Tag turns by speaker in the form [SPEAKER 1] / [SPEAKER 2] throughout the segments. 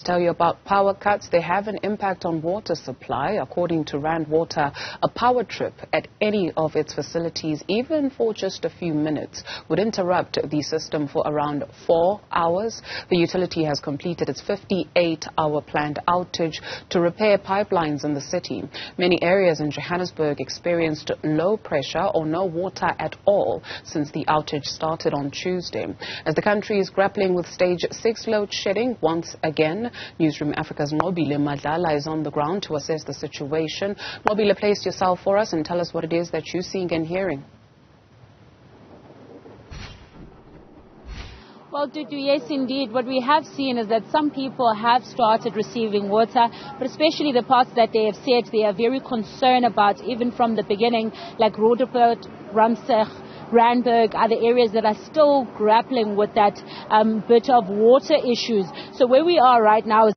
[SPEAKER 1] Tell you about power cuts. They have an impact on water supply. According to Rand Water, a power trip at any of its facilities, even for just a few minutes, would interrupt the system for around 4 hours. The utility has completed its 58-hour planned outage to repair pipelines in the city. Many areas in Johannesburg experienced low pressure or no water at all since the outage started on Tuesday. As the country is grappling with stage 6 load shedding once again, Newzroom Afrika's Nqobile Madlala is on the ground to assess the situation. Nqobile, place yourself for us and tell us what it is that you're seeing and hearing.
[SPEAKER 2] Well, Dudu, yes, indeed. What we have seen is that some people have started receiving water, but especially the parts that they have said they are very concerned about, even from the beginning, like Joburg, Randburg, other areas that are still grappling with that bit of water issues. So where we are right now is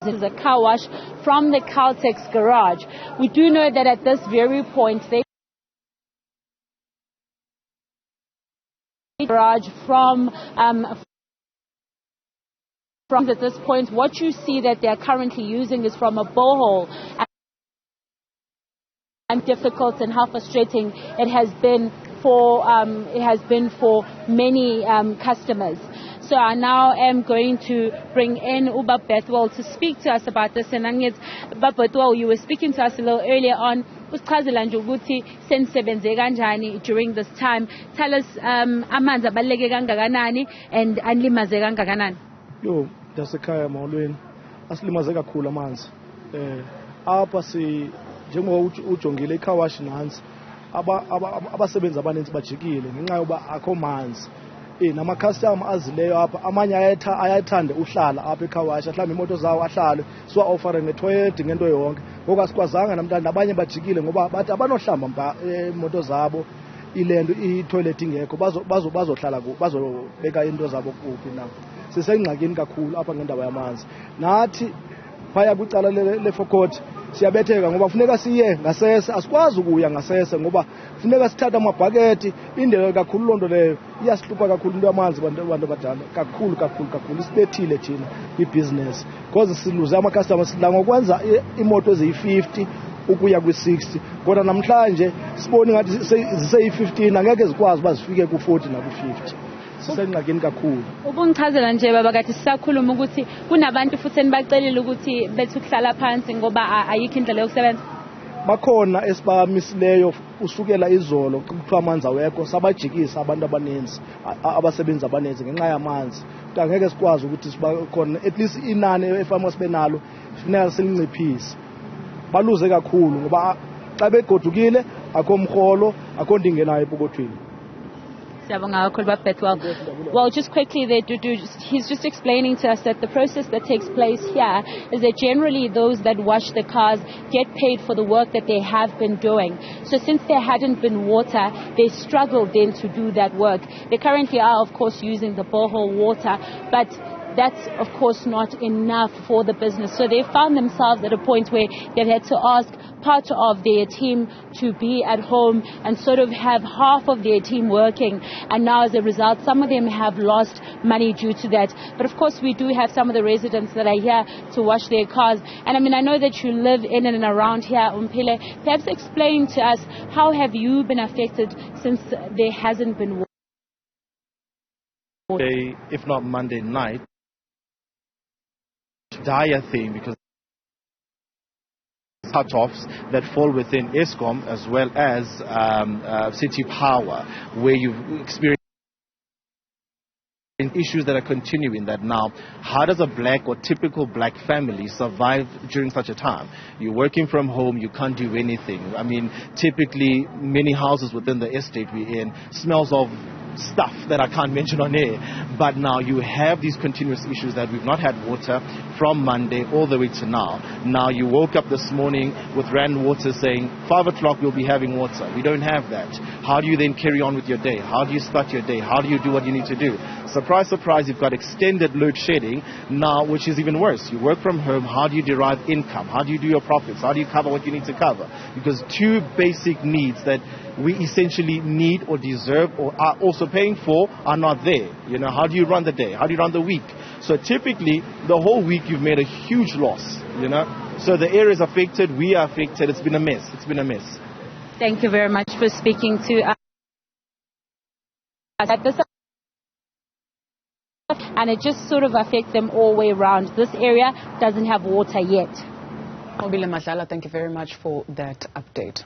[SPEAKER 2] a car wash from the Caltex garage. We do know that at this very point, they garage from at this point, what you see that they are currently using is from a borehole. And difficult and how frustrating it has been for many customers. So I now am going to bring in Nqobile to speak to us about this. And Nqobile, you were speaking to us a little earlier on. During this time, tell us amanzi abaluleke kangakanani and anlimaze kangakanani.
[SPEAKER 3] Yo, dasekhaya molweni asilimaze kakhulu amanzi. Apha si njengoba ujongile icar wash nansi abasebenzi abaninzi bajikile ngenxa yoba akho manzi. Nama customer azileyo apha amanye ayathanda uhlala apha ecar wash, ahlamba imoto zawo ahlale so offer ngetoilet ngento yonke. Ngoku asikwazanga namhlanje abanye bajikile ngoba bathi abanohlamba imoto zabo ilento itoilet ingekho bazohlala bazobeka into zabo kuphi na. Sisengxakini kakhulu apha ngendaba yamanzi. Nathi phaya kwicala leFokot siyabetheka ngoba kufuneka siye ngasese, asikwazi ukuya ngasese ngoba kufuneka sithathe amabhaketi. Indlela kakhulu lonto leyo iyasihlupha kakhulu into yamanzi abantu abadala kakhulu isibethile thina kwibusiness because siluze ama customers sidla ngokwenza imoto eziyi-50 ukuya kwi-60 kodwa namhlanje sibone ngathi zise-15 angeke zikwazi uba zifike ku-40 naku-50. Sisengxakini kakhulu.
[SPEAKER 2] Ubungichazela nje baba kathi sisakhuluma ukuthi kunabantu futhi enibacelile ukuthi bethu ukuhlala phansi ngoba ayikho indlela yokusebenza.
[SPEAKER 3] Bakhona esibamisileyo usukela izolo kuthiwa amanzi awekho sabajikisa abantu abaninzi abasebenzi abaninzi ngenxa yamanzi. Angeke sikwazi ukuthi sibakhona at least inani efanele sibe nalo kufuneka silinciphise. Baluze kakhulu ngoba xa begodukile akho mkholo akho nto ingenayo epokothweni.
[SPEAKER 2] Well, just quickly there, Dudu, he's just explaining to us that the process that takes place here is that generally those that wash the cars get paid for the work that they have been doing. So since there hadn't been water, they struggled then to do that work. They currently are, of course, using the borehole water, but that's, of course, not enough for the business. So they found themselves at a point where they had to ask part of their team to be at home and sort of have half of their team working. And now as a result, some of them have lost money due to that. But of course, we do have some of the residents that are here to wash their cars. And I mean, I know that you live in and around here, Umpile. Perhaps explain to us, how have you been affected since there hasn't been water?
[SPEAKER 4] If not Monday night, dire thing because cut-offs that fall within Eskom as well as city power, where you've experienced issues that are continuing that now. How does a black or typical black family survive during such a time? You're working from home, you can't do anything. I mean, typically many houses within the estate we're in smells of stuff that I can't mention on air, but now you have these continuous issues that we've not had water from Monday all the way to now. Now you woke up this morning with Rand Water saying 5 o'clock we'll be having water. We don't have that. How do you then carry on with your day? How do you start your day? How do you do what you need to do? Surprise, surprise, you've got extended load shedding now, which is even worse. You work from home. How do you derive income? How do you do your profits? How do you cover what you need to cover? Because two basic needs that we essentially need or deserve or are also paying for are not there. You know, how do you run the day? How do you run the week? So typically, the whole week you've made a huge loss, you know. So the area is affected, we are affected, it's been a mess. It's been a mess.
[SPEAKER 2] Thank you very much for speaking to us. At this, and it just sort of affects them all the way around. This area doesn't have water yet.
[SPEAKER 1] Nqobile, Madlala, thank you very much for that update.